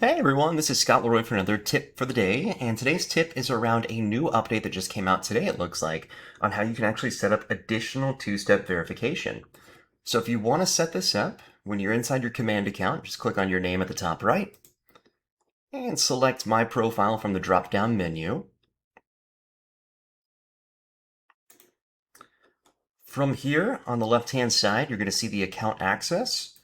Hey everyone, this is Scott Leroy for another tip for the day, and today's tip is around a new update that just came out today, it looks like, on how you can actually set up additional two-step verification. So if you want to set this up, when you're inside your command account, just click on your name at the top right, and select My Profile from the drop-down menu. From here, on the left-hand side, you're going to see the account access.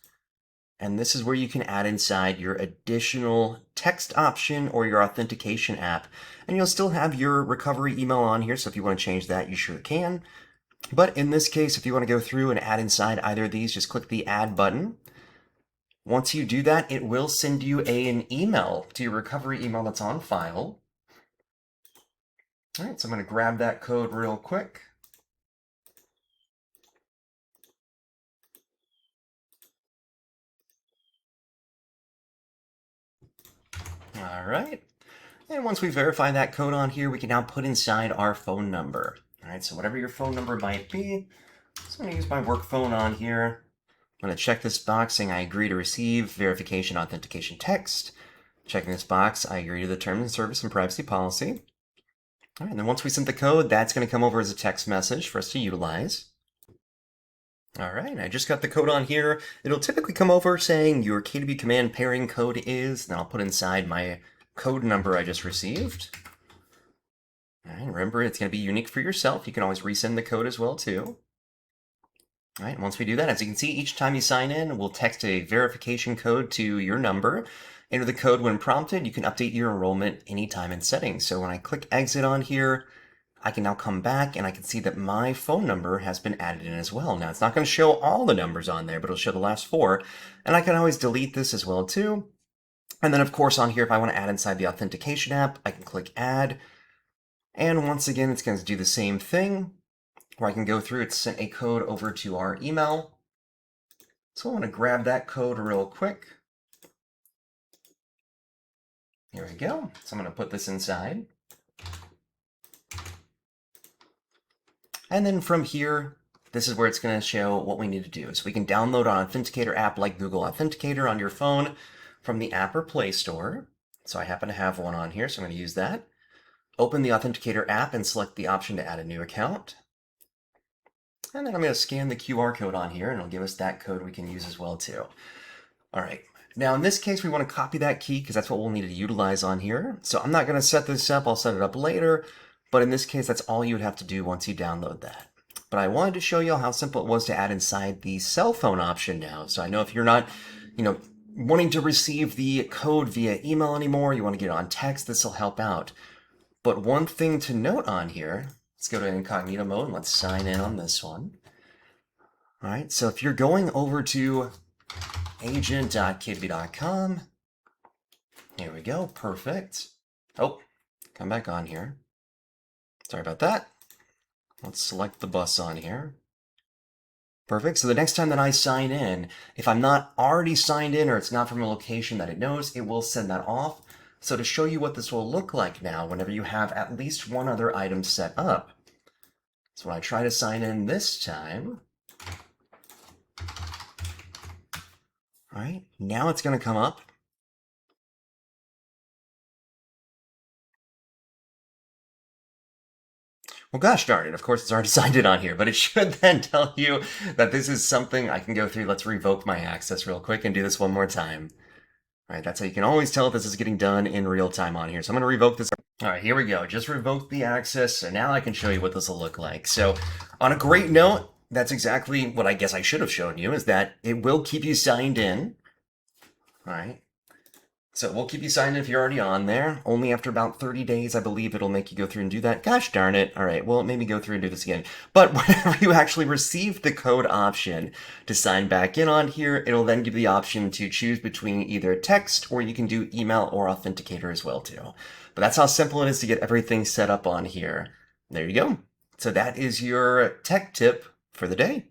And this is where you can add inside your additional text option or your authentication app. And you'll still have your recovery email on here, so if you want to change that, you sure can. But in this case, if you want to go through and add inside either of these, just click the Add button. Once you do that, it will send you an email to your recovery email that's on file. All right, so I'm going to grab that code real quick. All right. And once we verify that code on here, we can now put inside our phone number. All right, so whatever your phone number might be, so I'm going to use my work phone on here. I'm going to check this box saying I agree to receive verification authentication text. Checking this box, I agree to the terms and service and privacy policy. All right, and then once we send the code, that's going to come over as a text message for us to utilize. All right, I just got the code on here. It'll typically come over saying your KDB command pairing code is, and I'll put inside my code number I just received. All right, remember, it's going to be unique for yourself. You can always resend the code as well, too. All right, once we do that, as you can see, each time you sign in, we'll text a verification code to your number. Enter the code when prompted. You can update your enrollment anytime in settings. So when I click exit on here, I can now come back and I can see that my phone number has been added in as well. Now, it's not going to show all the numbers on there, but it'll show the last four. And I can always delete this as well, too. And then, of course, on here, if I want to add inside the authentication app, I can click add. And once again, it's going to do the same thing, where I can go through, it's sent a code over to our email. So I want to grab that code real quick. Here we go. So I'm going to put this inside. And then from here, this is where it's going to show what we need to do. So we can download an Authenticator app like Google Authenticator on your phone from the App or Play Store. So I happen to have one on here, so I'm going to use that. Open the Authenticator app and select the option to add a new account. And then I'm going to scan the QR code on here, and it'll give us that code we can use as well, too. All right. Now, in this case, we want to copy that key because that's what we'll need to utilize on here. So I'm not going to set this up. I'll set it up later. But in this case, that's all you would have to do once you download that. But I wanted to show you how simple it was to add inside the cell phone option now. So I know if you're not, wanting to receive the code via email anymore, you want to get it on text, this will help out. But one thing to note on here, let's go to incognito mode and let's sign in on this one. All right, so if you're going over to agent.kidby.com, here we go, perfect. Oh, come back on here. Sorry about that. Let's select the bus on here. Perfect. So the next time that I sign in, if I'm not already signed in or it's not from a location that it knows, it will send that off. So to show you what this will look like now, whenever you have at least one other item set up. So when I try to sign in this time, all right, now it's going to come up. Well, gosh darn it, of course it's already signed in on here, but it should then tell you that this is something I can go through. Let's revoke my access real quick and do this one more time. All right, that's how you can always tell if this is getting done in real time on here. So I'm going to revoke this. All right, here we go. Just revoked the access, so now I can show you what this will look like. So on a great note, that's exactly what I guess I should have shown you, is that it will keep you signed in. All right. So we'll keep you signed in if you're already on there. Only after about 30 days, I believe, it'll make you go through and do that. Gosh darn it. All right, well, it made me go through and do this again. But whenever you actually receive the code option to sign back in on here, it'll then give you the option to choose between either text or you can do email or Authenticator as well, too. But that's how simple it is to get everything set up on here. There you go. So that is your tech tip for the day.